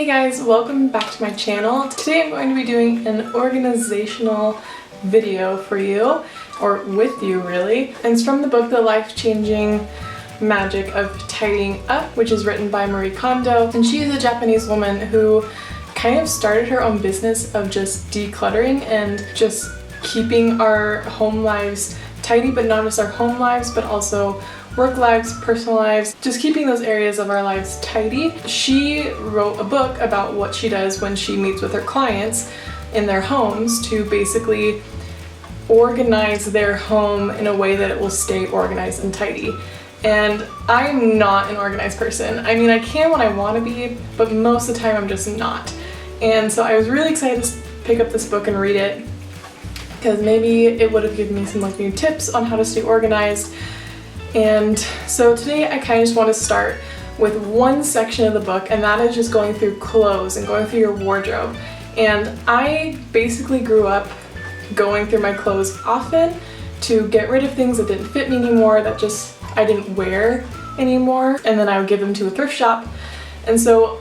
Hey guys, welcome back to my channel. Today I'm going to be doing an organizational video for you, or with you really. And it's from the book The Life-Changing Magic of Tidying Up, which is written by Marie Kondo. And she is a Japanese woman who kind of started her own business of just decluttering and just keeping our home lives tidy, but not just our home lives, but also work lives, personal lives, just keeping those areas of our lives tidy. She wrote a book about what she does when she meets with her clients in their homes to basically organize their home in a way that it will stay organized and tidy. And I'm not an organized person. I mean, I can when I want to be, but most of the time I'm just not. And so I was really excited to pick up this book and read it, because maybe it would have given me some new tips on how to stay organized. And so today I kind of just want to start with one section of the book, and that is just going through clothes and going through your wardrobe. And I basically grew up going through my clothes often to get rid of things that didn't fit me anymore, that just I didn't wear anymore, and then I would give them to a thrift shop. And so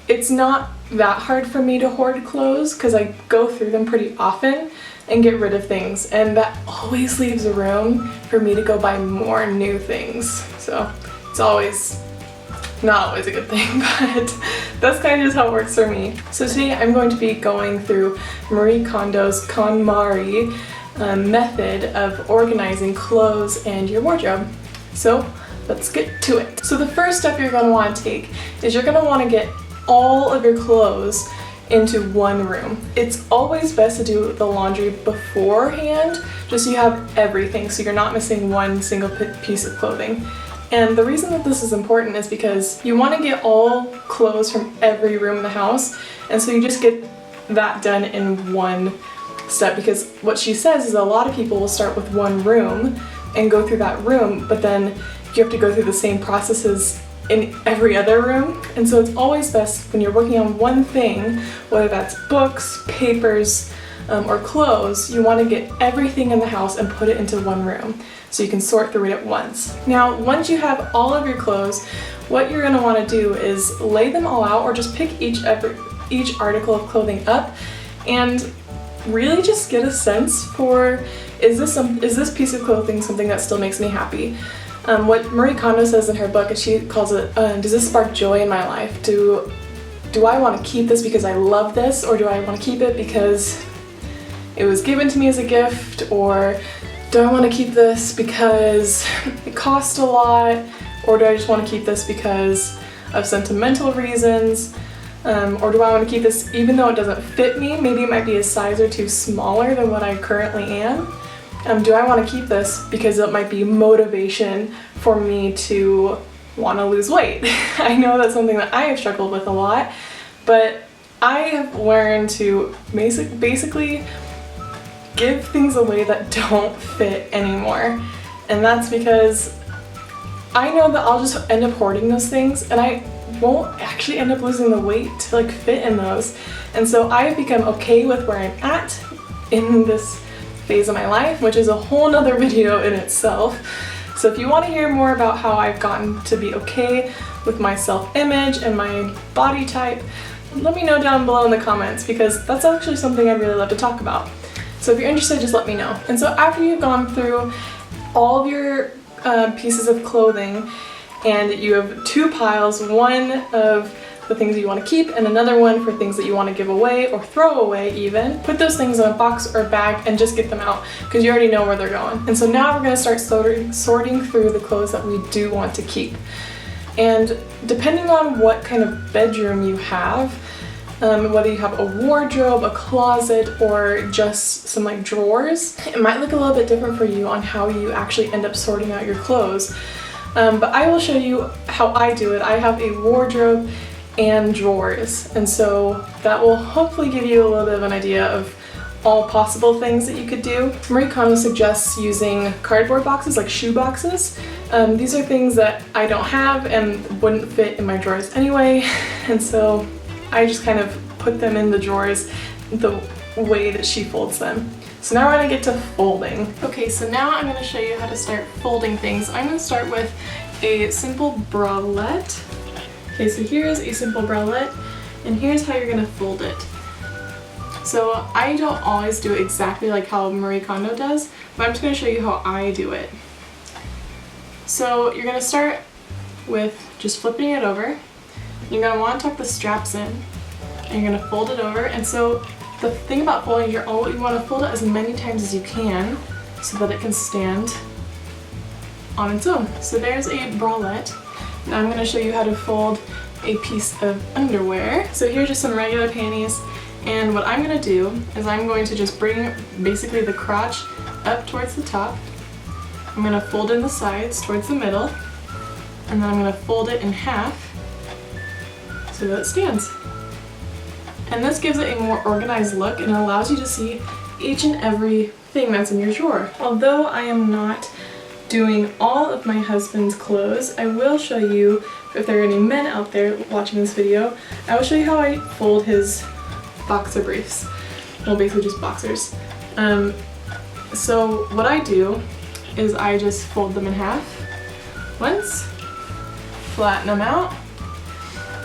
it's not that hard for me to hoard clothes because I go through them pretty often and get rid of things, and that always leaves room for me to go buy more new things. So it's always not always a good thing, but that's kind of just how it works for me. So today I'm going to be going through Marie Kondo's KonMari method of organizing clothes and your wardrobe. So let's get to it. So the first step you're going to want to take is you're going to want to get all of your clothes into one room. It's always best to do the laundry beforehand, just so you have everything, so you're not missing one single piece of clothing. And the reason that this is important is because you want to get all clothes from every room in the house, and so you just get that done in one step, because what she says is a lot of people will start with one room and go through that room, but then you have to go through the same processes in every other room. And so it's always best when you're working on one thing, whether that's books, papers, or clothes, you want to get everything in the house and put it into one room so you can sort through it at once. Now, once you have all of your clothes, what you're going to want to do is lay them all out, or just pick each article of clothing up and really just get a sense for, is this piece of clothing something that still makes me happy? What Marie Kondo says in her book is, she calls it, does this spark joy in my life? Do I want to keep this because I love this, or do I want to keep it because it was given to me as a gift, or do I want to keep this because it cost a lot, or do I just want to keep this because of sentimental reasons, or do I want to keep this even though it doesn't fit me? Maybe it might be a size or two smaller than what I currently am. Do I want to keep this because it might be motivation for me to want to lose weight? I know that's something that I have struggled with a lot, but I have learned to basically give things away that don't fit anymore. And that's because I know that I'll just end up hoarding those things, and I won't actually end up losing the weight to fit in those. And so I've become okay with where I'm at in this phase of my life, which is a whole nother video in itself. So if you want to hear more about how I've gotten to be okay with my self-image and my body type, let me know down below in the comments, because that's actually something I'd really love to talk about. So if you're interested, just let me know. And so after you've gone through all of your pieces of clothing, and you have two piles, one of the things you want to keep and another one for things that you want to give away or throw away even, put those things in a box or bag and just get them out, because you already know where they're going. And so now we're going to start sorting through the clothes that we do want to keep. And depending on what kind of bedroom you have, whether you have a wardrobe, a closet, or just some drawers, it might look a little bit different for you on how you actually end up sorting out your clothes. But I will show you how I do it. I have a wardrobe and drawers, and so that will hopefully give you a little bit of an idea of all possible things that you could do. Marie Kondo suggests using cardboard boxes, like shoe boxes. These are things that I don't have and wouldn't fit in my drawers anyway, and so I just kind of put them in the drawers the way that she folds them. So now we're going to get to folding. Okay, so now I'm going to show you how to start folding things. I'm going to start with a simple bralette. Okay, so here's a simple bralette, and here's how you're gonna fold it. So I don't always do it exactly like how Marie Kondo does, but I'm just gonna show you how I do it. So you're gonna start with just flipping it over. You're gonna wanna tuck the straps in, and you're gonna fold it over. And so the thing about folding, you wanna fold it as many times as you can so that it can stand on its own. So there's a bralette. Now I'm gonna show you how to fold a piece of underwear. So here's just some regular panties, and what I'm gonna do is I'm going to just bring basically the crotch up towards the top. I'm gonna fold in the sides towards the middle, and then I'm gonna fold it in half so that it stands. And this gives it a more organized look, and it allows you to see each and every thing that's in your drawer. Although I am not doing all of my husband's clothes, I will show you, if there are any men out there watching this video, I will show you how I fold his boxer briefs. Well, basically just boxers. So what I do is I just fold them in half once, flatten them out,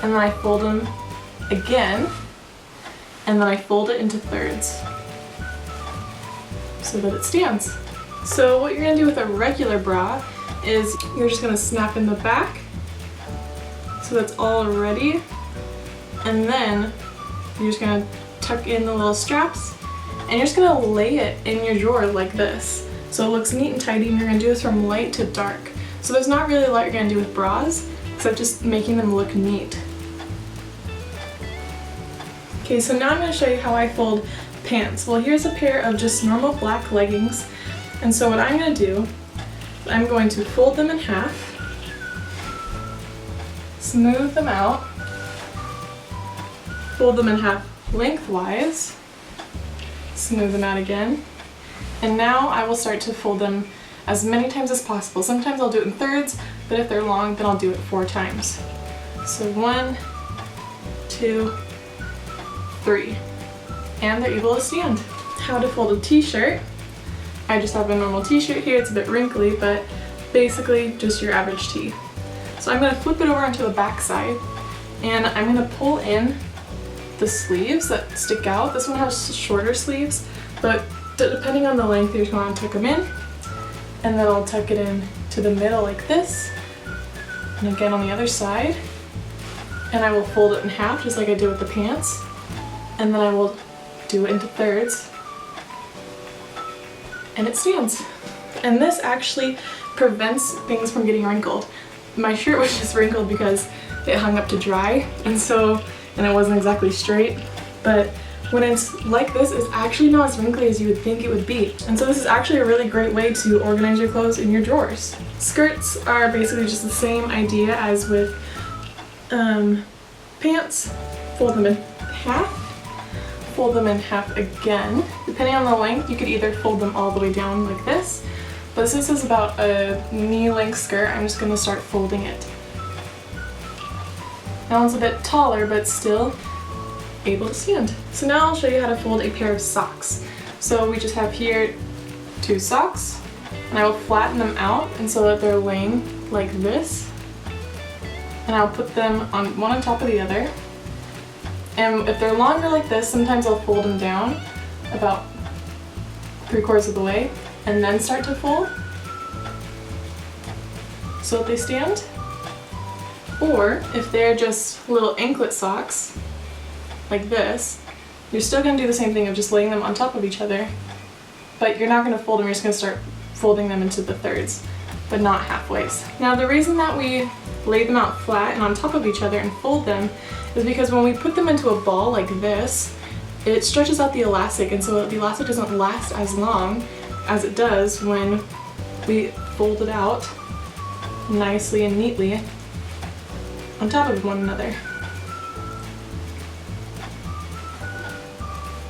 and then I fold them again, and then I fold it into thirds so that it stands. So what you're gonna do with a regular bra is you're just gonna snap in the back so that's all ready, and then you're just gonna tuck in the little straps, and you're just gonna lay it in your drawer like this so it looks neat and tidy, and you're gonna do this from light to dark. So there's not really a lot you're gonna do with bras except just making them look neat. Okay, so now I'm gonna show you how I fold pants. Well, here's a pair of just normal black leggings, and so what I'm gonna do, I'm going to fold them in half, smooth them out, fold them in half lengthwise, smooth them out again, and now I will start to fold them as many times as possible. Sometimes I'll do it in thirds, but if they're long, then I'll do it 4 times. So 1, 2, 3, and they're able to stand. How to fold a t-shirt. I just have a normal t-shirt here, it's a bit wrinkly, but basically just your average tee. So I'm gonna flip it over onto the back side, and I'm gonna pull in the sleeves that stick out. This one has shorter sleeves, but depending on the length, you're just gonna tuck them in, and then I'll tuck it in to the middle like this, and again on the other side, and I will fold it in half just like I did with the pants, and then I will do it into thirds, and it stands. And this actually prevents things from getting wrinkled. My shirt was just wrinkled because it hung up to dry, and it wasn't exactly straight, but when it's like this, it's actually not as wrinkly as you would think it would be. And so this is actually a really great way to organize your clothes in your drawers. Skirts are basically just the same idea as with pants. Fold them in half, fold them in half again. Depending on the length, you could either fold them all the way down like this, but since this is about a knee-length skirt, I'm just gonna start folding it. Now it's a bit taller, but still able to stand. So now I'll show you how to fold a pair of socks. So we just have here 2 socks, and I will flatten them out and so that they're laying like this, and I'll put them on one on top of the other. And if they're longer like this, sometimes I'll fold them down about 3/4 of the way and then start to fold so that they stand. Or if they're just little anklet socks like this, you're still going to do the same thing of just laying them on top of each other, but you're not going to fold them, you're just going to start folding them into the thirds, but not halfways. Now the reason that we lay them out flat and on top of each other and fold them is because when we put them into a ball like this, it stretches out the elastic, and so the elastic doesn't last as long as it does when we fold it out nicely and neatly on top of one another.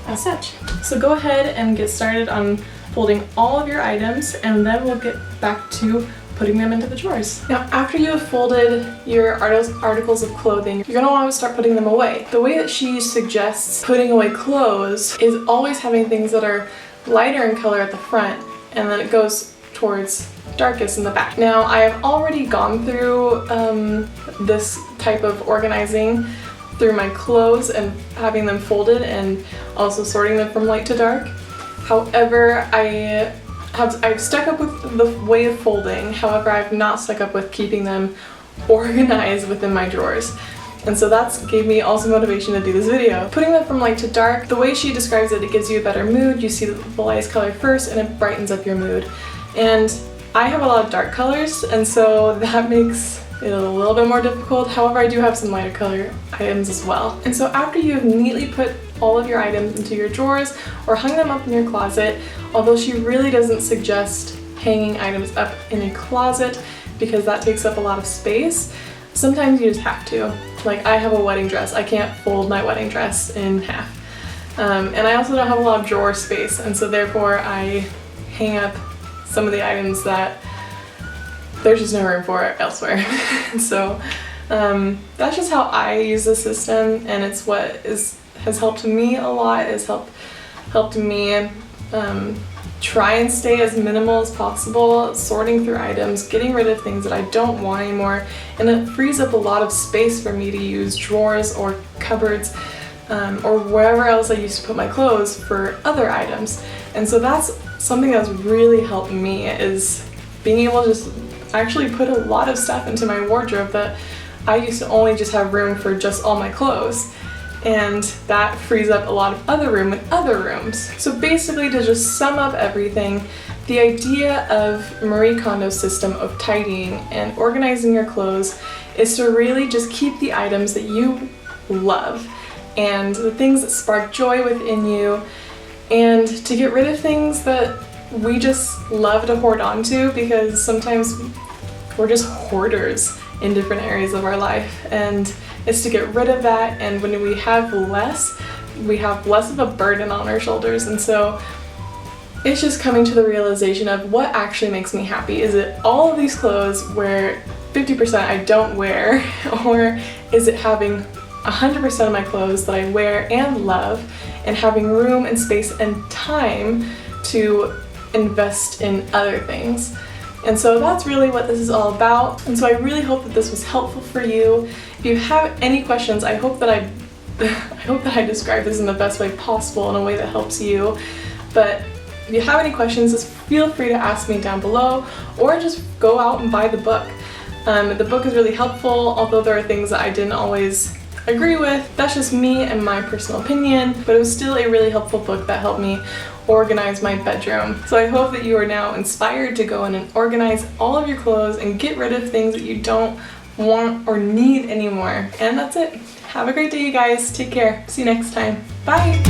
As such. So go ahead and get started on folding all of your items, and then we'll get back to putting them into the drawers. Now after you have folded your articles of clothing, you're going to want to start putting them away. The way that she suggests putting away clothes is always having things that are lighter in color at the front, and then it goes towards darkest in the back. Now I have already gone through this type of organizing through my clothes and having them folded and also sorting them from light to dark. However, I've stuck up with the way of folding. However, I've not stuck up with keeping them organized within my drawers. And so that's gave me also motivation to do this video. Putting them from light to dark, the way she describes it, it gives you a better mood. You see the lightest color first and it brightens up your mood. And I have a lot of dark colors, and so that makes it a little bit more difficult. However, I do have some lighter color items as well. And so after you have neatly put all of your items into your drawers or hung them up in your closet, although she really doesn't suggest hanging items up in a closet because that takes up a lot of space, sometimes you just have to. Like, I have a wedding dress. I can't fold my wedding dress in half. And I also don't have a lot of drawer space, and so therefore I hang up some of the items that there's just no room for elsewhere. So that's just how I use the system, and it's what has helped me a lot. It's helped me try and stay as minimal as possible, sorting through items, getting rid of things that I don't want anymore, and it frees up a lot of space for me to use drawers or cupboards or wherever else I used to put my clothes for other items. And so that's something that's really helped me, is being able to just actually put a lot of stuff into my wardrobe that I used to only just have room for just all my clothes. And that frees up a lot of other room in other rooms. So basically, to just sum up everything, the idea of Marie Kondo's system of tidying and organizing your clothes is to really just keep the items that you love and the things that spark joy within you, and to get rid of things that we just love to hoard onto, because sometimes we're just hoarders in different areas of our life, and it's to get rid of that. And when we have less of a burden on our shoulders. And so it's just coming to the realization of what actually makes me happy. Is it all of these clothes where 50% I don't wear, or is it having 100% of my clothes that I wear and love, and having room and space and time to invest in other things? And so that's really what this is all about. And so I really hope that this was helpful for you. If you have any questions, I hope that I described this in the best way possible, in a way that helps you. But if you have any questions, just feel free to ask me down below, or just go out and buy the book. The book is really helpful, although there are things that I didn't always agree with. That's just me and my personal opinion, but it was still a really helpful book that helped me organize my bedroom. So I hope that you are now inspired to go in and organize all of your clothes and get rid of things that you don't want or need anymore. And that's it. Have a great day, you guys. Take care. See you next time. Bye.